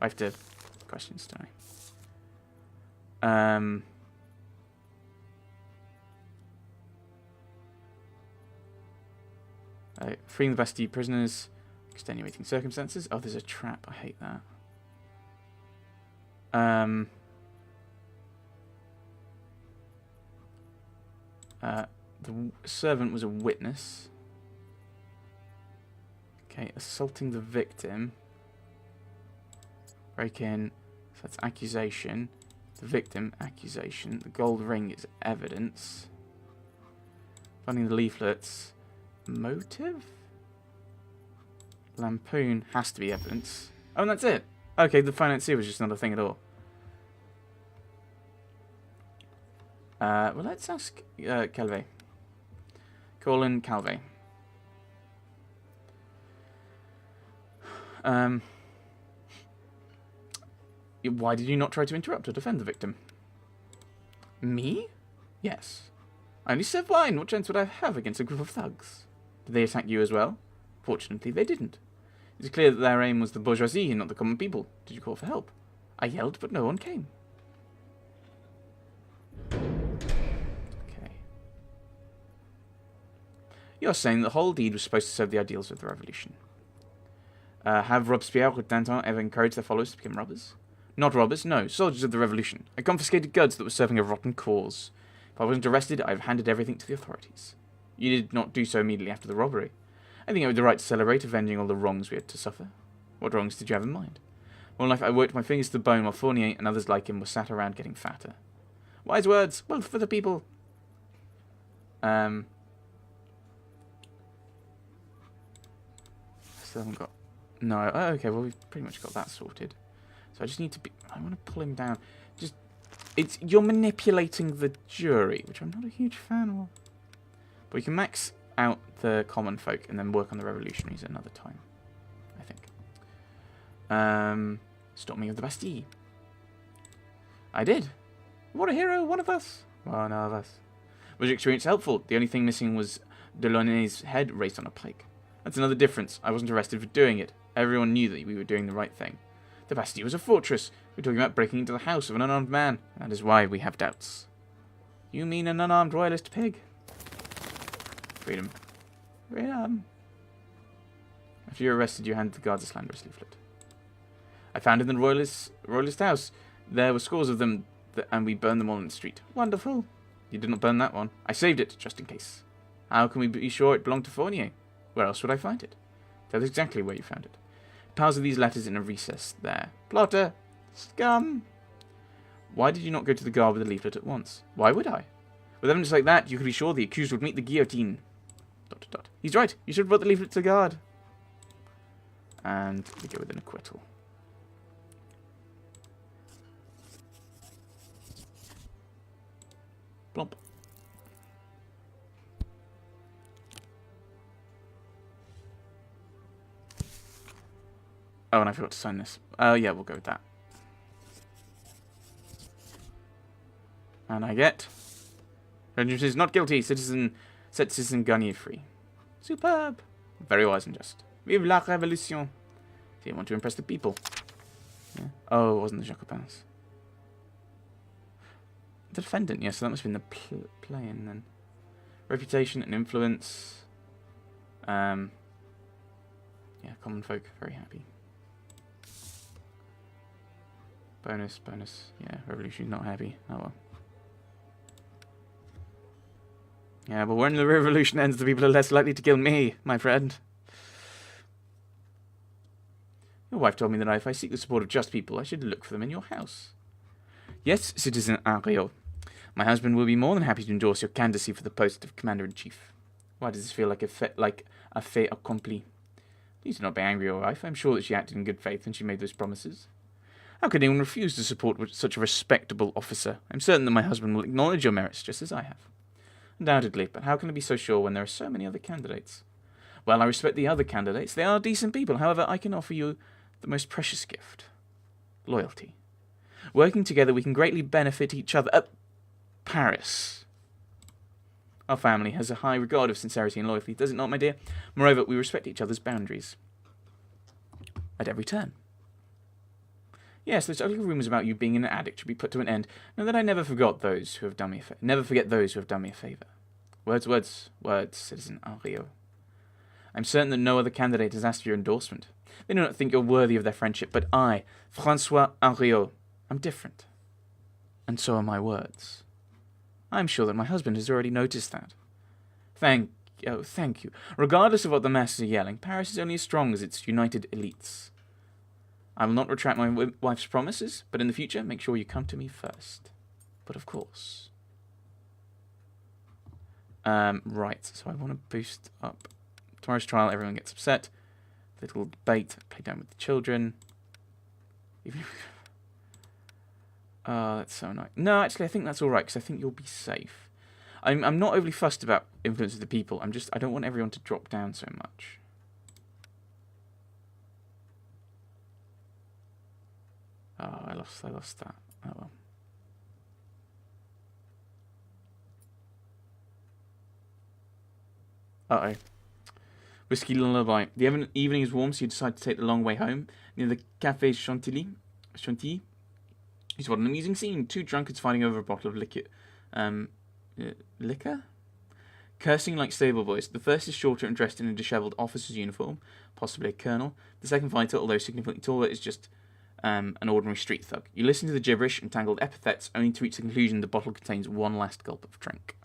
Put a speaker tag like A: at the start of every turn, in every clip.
A: I have to questions, don't I? Freeing the Bastille prisoners. Extenuating circumstances. Oh, there's a trap. I hate that. The servant was a witness. Okay, assaulting the victim. Break in. So that's accusation. The victim, accusation. The gold ring is evidence. Finding the leaflets. Motive? Lampoon has to be evidence. Oh, and that's it. Okay, the financier was just not a thing at all. Well, let's ask Calvé. Colin Calvé. Why did you not try to interrupt or defend the victim? Me? Yes. I only serve wine. What chance would I have against a group of thugs? Did they attack you as well? Fortunately, they didn't. It's clear that their aim was the bourgeoisie and not the common people. Did you call for help? I yelled, but no one came. Okay. You're saying the whole deed was supposed to serve the ideals of the revolution. Have Robespierre or Danton ever encouraged their followers to become robbers? Not robbers, no, soldiers of the revolution. I confiscated goods that were serving a rotten cause. If I wasn't arrested, I've handed everything to the authorities. You did not do so immediately after the robbery. I think I had the right to celebrate, avenging all the wrongs we had to suffer. What wrongs did you have in mind? One life I worked my fingers to the bone while Fournier and others like him were sat around getting fatter. Wise words, wealth for the people. Still haven't got... No, oh, okay, well we've pretty much got that sorted. So I just need to be... I want to pull him down. Just... You're manipulating the jury, which I'm not a huge fan of. But we can max out the common folk and then work on the revolutionaries another time, I think. Storming of the Bastille. I did. What a hero, one of us. One of us. Was your experience helpful? The only thing missing was Delaunay's head raised on a pike. That's another difference. I wasn't arrested for doing it. Everyone knew that we were doing the right thing. The Bastille was a fortress. We're talking about breaking into the house of an unarmed man. That is why we have doubts. You mean an unarmed royalist pig? Freedom. Freedom. After you were arrested, you handed the guards a slanderous leaflet. I found it in the royalist house. There were scores of them, and we burned them all in the street. Wonderful. You did not burn that one. I saved it, just in case. How can we be sure it belonged to Fournier? Where else would I find it? Tell us exactly where you found it. Piles of these letters in a recess there. Plotter! Scum! Why did you not go to the guard with the leaflet at once? Why would I? With evidence like that, you could be sure the accused would meet the guillotine. ... He's right. You should have brought the leaflet to the guard. And we go with an acquittal. Plump. Oh, and I forgot to sign this. Yeah, we'll go with that. And I get... Regiment is not guilty. Set Citizen Garnier free. Superb. Very wise and just. Vive la révolution. So you want to impress the people. Yeah. Oh, it wasn't the Jacobins. The defendant, yes, so that must have been the play-in then. Reputation and influence. Yeah, common folk, very happy. Bonus. Yeah, revolution's not happy. Oh well. Yeah, but when the revolution ends, the people are less likely to kill me, my friend. Your wife told me that if I seek the support of just people, I should look for them in your house. Yes, Citizen Henriot. My husband will be more than happy to endorse your candidacy for the post of Commander-in-Chief. Why does this feel like a fait accompli? Please do not be angry, your wife. I am sure that she acted in good faith when she made those promises. How could anyone refuse to support such a respectable officer? I am certain that my husband will acknowledge your merits just as I have. Undoubtedly, but how can I be so sure when there are so many other candidates? Well, I respect the other candidates. They are decent people. However, I can offer you the most precious gift. Loyalty. Working together, we can greatly benefit each other. Paris. Our family has a high regard of sincerity and loyalty, does it not, my dear? Moreover, we respect each other's boundaries. At every turn. Yes, those ugly rumours about you being an addict should be put to an end. Know that I never forget those who have done me a favour. Words, words, words, Citizen Henriot. I'm certain that no other candidate has asked for your endorsement. They do not think you're worthy of their friendship, but I, Francois Henriot, am different. And so are my words. I'm sure that my husband has already noticed that. Thank you. Regardless of what the masses are yelling, Paris is only as strong as its united elites. I will not retract my wife's promises, but in the future, make sure you come to me first. But of course. Right, so I want to boost up tomorrow's trial. Everyone gets upset. Little debate. Play down with the children. Oh, that's so annoying. No, actually, I think that's all right because I think you'll be safe. I'm not overly fussed about influence of the people. I don't want everyone to drop down so much. Oh, I lost that. Oh well. Uh-oh. Whiskey lullaby. The evening is warm, so you decide to take the long way home. Near the Café Chantilly. It's what an amusing scene. Two drunkards fighting over a bottle of liquor. Liquor? Cursing like stable boys. The first is shorter and dressed in a dishevelled officer's uniform, possibly a colonel. The second fighter, although significantly taller, is just an ordinary street thug. You listen to the gibberish and tangled epithets, only to reach the conclusion the bottle contains one last gulp of drink.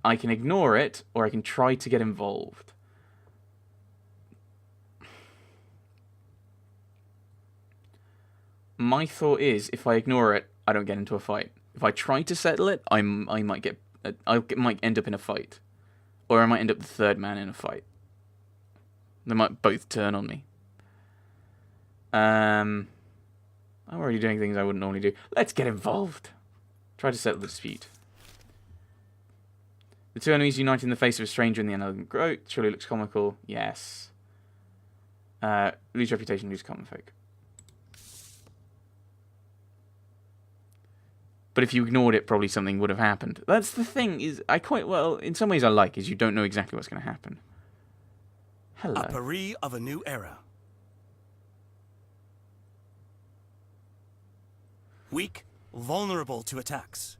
A: I can ignore it, or I can try to get involved. My thought is, if I ignore it, I don't get into a fight. If I try to settle it, I might end up in a fight, or I might end up the third man in a fight. They might both turn on me. I'm already doing things I wouldn't normally do. Let's get involved. Try to settle the dispute. The two enemies unite in the face of a stranger in the unelegant grove. Surely looks comical. Yes. Lose reputation, lose common folk. But if you ignored it, probably something would have happened. That's the thing, is in some ways I like, is you don't know exactly what's going to happen. Hello.
B: A Paris of a new era. Weak, vulnerable to attacks.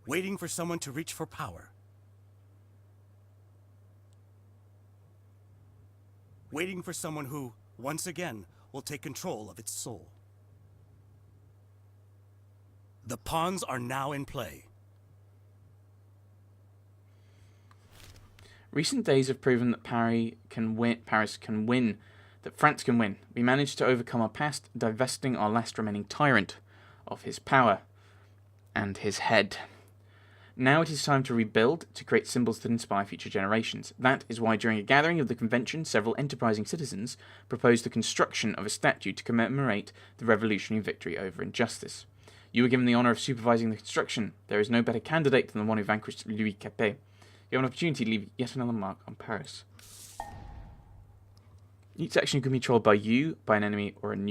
B: Waiting for someone to reach for power. Waiting for someone who, once again, will take control of its soul. The pawns are now in play.
A: Recent days have proven that Paris can win, that France can win. We managed to overcome our past, divesting our last remaining tyrant of his power and his head. Now it is time to rebuild, to create symbols that inspire future generations. That is why during a gathering of the convention, several enterprising citizens proposed the construction of a statue to commemorate the revolutionary victory over injustice. You were given the honour of supervising the construction. There is no better candidate than the one who vanquished Louis Capet. You have an opportunity to leave yet another mark on Paris. Each section can be controlled by you, by an enemy, or be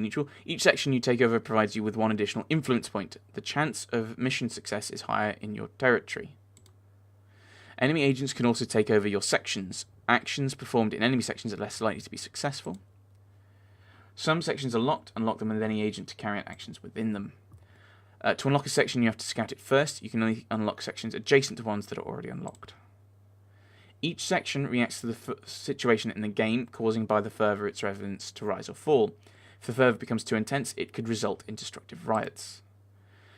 A: neutral. Each section you take over provides you with one additional influence point. The chance of mission success is higher in your territory. Enemy agents can also take over your sections. Actions performed in enemy sections are less likely to be successful. Some sections are locked. Unlock them with any agent to carry out actions within them. To unlock a section, you have to scout it first. You can only unlock sections adjacent to ones that are already unlocked. Each section reacts to the situation in the game, causing by the fervour its residents to rise or fall. If the fervour becomes too intense, it could result in destructive riots.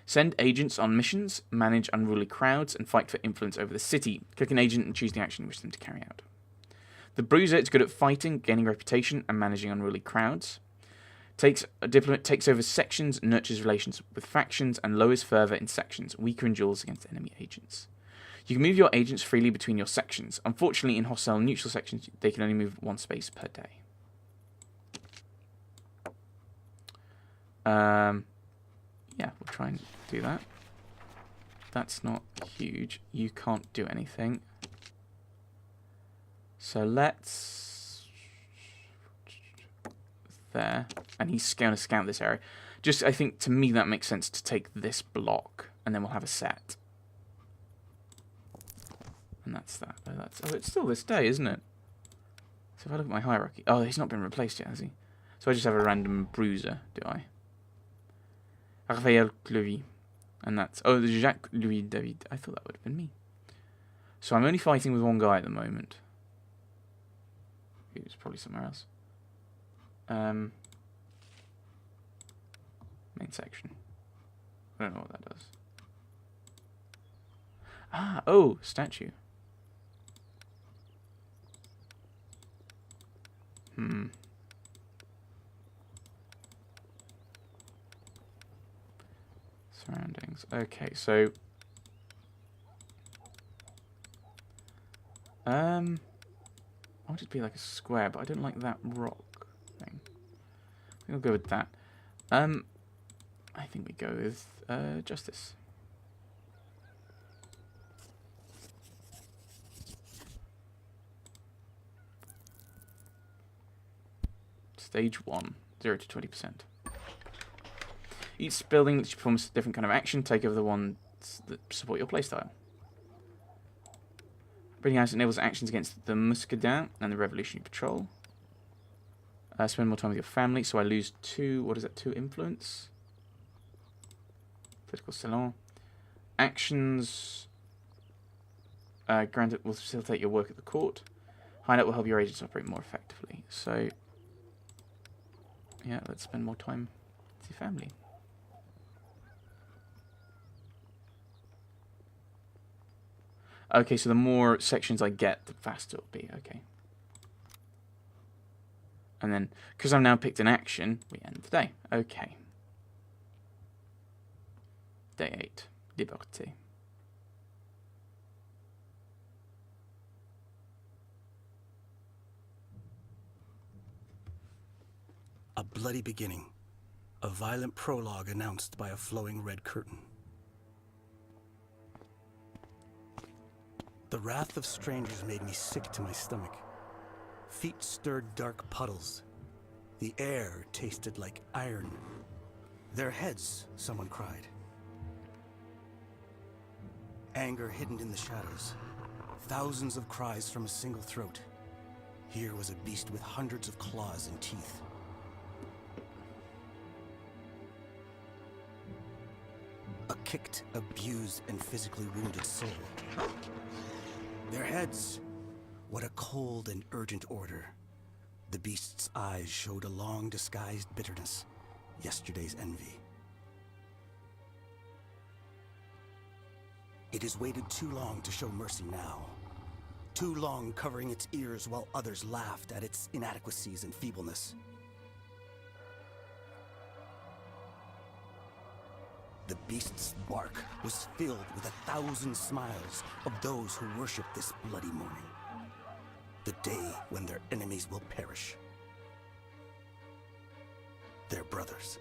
A: Send agents on missions, manage unruly crowds, and fight for influence over the city. Click an agent and choose the action you wish them to carry out. The Bruiser is good at fighting, gaining reputation, and managing unruly crowds. A diplomat takes over sections, nurtures relations with factions, and lowers fervour in sections, weaker in duels against enemy agents. You can move your agents freely between your sections. Unfortunately, in hostile and neutral sections, they can only move one space per day. Yeah, we'll try and do that. That's not huge. You can't do anything. So let's... there. And he's going to scout this area. Just, I think, to me, that makes sense to take this block, and then we'll have a set. And that's that. Oh, it's still this day, isn't it? if I look at my hierarchy... Oh, he's not been replaced yet, has he? So I just have a random bruiser, do I? Raphael Clevy. And that's... Oh, the Jacques Louis David. I thought that would have been me. So I'm only fighting with one guy at the moment. It's probably somewhere else. Main section. I don't know what that does. Ah, oh, statue. Surroundings. Okay, so... I want it to be like a square, but I don't like that rock thing. I think I'll go with that. I think we go with justice. Stage 1, 0 to 20%. Each building that performs a different kind of action, take over the ones that support your playstyle. Bringing out enables actions against the Muscadin and the Revolutionary Patrol. Spend more time with your family, so I lose 2, what is that, 2 influence? Political salon. Actions granted will facilitate your work at the court. Hideout will help your agents operate more effectively. So, yeah, let's spend more time with your family. Okay, so the more sections I get, the faster it'll be. Okay. And then, because I've now picked an action, we end the day. Okay. Day 8. Liberté.
B: A bloody beginning. A violent prologue announced by a flowing red curtain. The wrath of strangers made me sick to my stomach. Feet stirred dark puddles. The air tasted like iron. Their heads, someone cried. Anger hidden in the shadows. Thousands of cries from a single throat. Here was a beast with hundreds of claws and teeth. A kicked, abused, and physically wounded soul. Their heads. What a cold and urgent order. The beast's eyes showed a long-disguised bitterness. Yesterday's envy. It has waited too long to show mercy now. Too long covering its ears while others laughed at its inadequacies and feebleness. The beast's bark was filled with 1,000 smiles of those who worship this bloody morning. The day when their enemies will perish. Their brothers.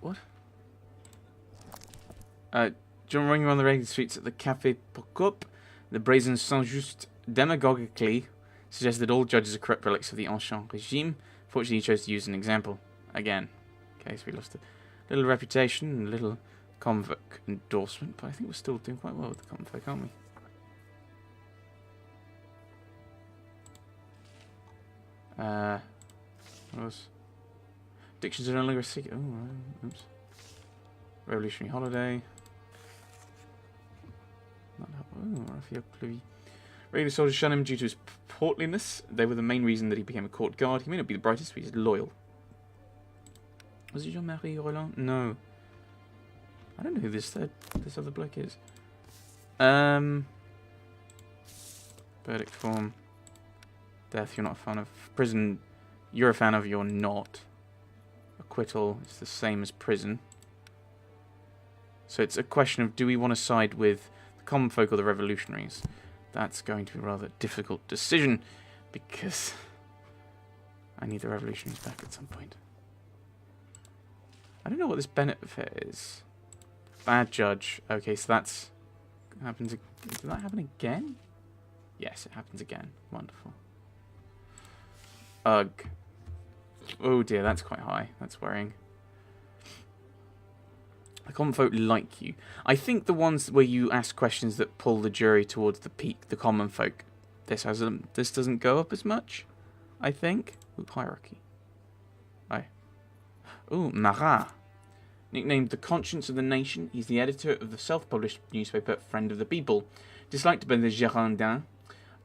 A: What? John running around the ragged streets at the Café Pocop, the brazen Saint-Just demagogically suggests that all judges are corrupt relics of the Ancien Regime. Fortunately, he chose to use an example. Again. Okay, so we lost a little reputation and a little convoc endorsement, but I think we're still doing quite well with the convoc, aren't we? What else? Addictions are no longer a secret. Oh, oops. Revolutionary holiday. Not Raphael Clevy. Regular soldiers shun him due to his portliness. They were the main reason that he became a court guard. He may not be the brightest, but he's loyal. Was it Jean-Marie Roland? No. I don't know who this other bloke is. Verdict form. Death, you're not a fan of. Prison, you're a fan of, you're not. Acquittal is the same as prison. So it's a question of, do we want to side with the common folk or the revolutionaries? That's going to be a rather difficult decision, because I need the revolutionaries back at some point. I don't know what this benefit is. Bad judge. Okay, so that's happens. Did that happen again? Yes, it happens again. Wonderful. Ugh. Oh dear, that's quite high. That's worrying. The common folk like you. I think the ones where you ask questions that pull the jury towards the peak, the common folk, this doesn't go up as much, I think. Ooh, hierarchy. Aye. Ooh, Marat. Nicknamed the conscience of the nation, he's the editor of the self-published newspaper Friend of the People. Disliked by the Girondins,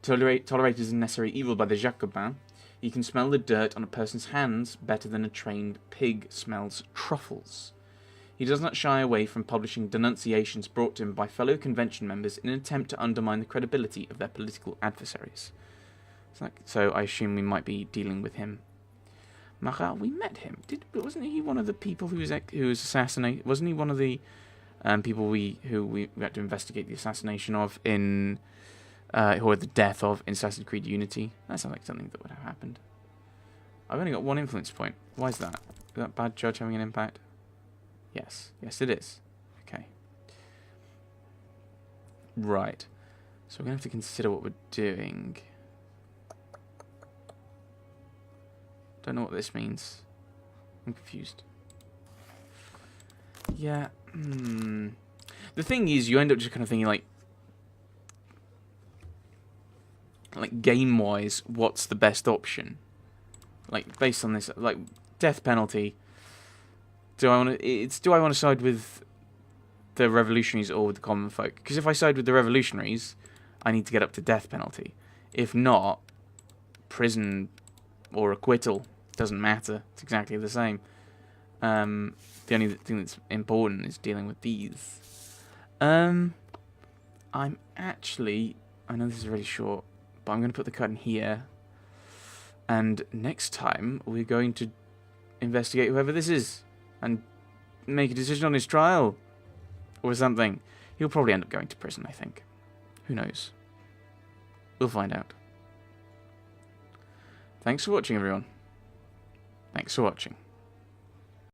A: tolerated as a necessary evil by the Jacobins, he can smell the dirt on a person's hands better than a trained pig smells truffles. He does not shy away from publishing denunciations brought to him by fellow convention members in an attempt to undermine the credibility of their political adversaries. So I assume we might be dealing with him. Marat, we met him. Wasn't he one of the people who was assassinated? Wasn't he one of the people who we had to investigate the assassination of in, or the death of in Assassin's Creed Unity? That sounds like something that would have happened. I've only got 1 influence point. Why is that? Is that bad judge having an impact? Yes. Yes, it is. Okay. Right. So we're going to have to consider what we're doing. Don't know what this means. I'm confused. Yeah. The thing is, you end up just kind of thinking, like game-wise, what's the best option? Like, based on this, like, death penalty. Do I want to side with the revolutionaries or with the common folk? Because if I side with the revolutionaries, I need to get up to death penalty. If not, prison or acquittal. Doesn't matter. It's exactly the same. The only thing that's important is dealing with these. I'm actually... I know this is really short, but I'm going to put the curtain here. And next time, we're going to investigate whoever this is. And make a decision on his trial. Or something. He'll probably end up going to prison, I think. Who knows? We'll find out. Thanks for watching, everyone. Thanks for watching.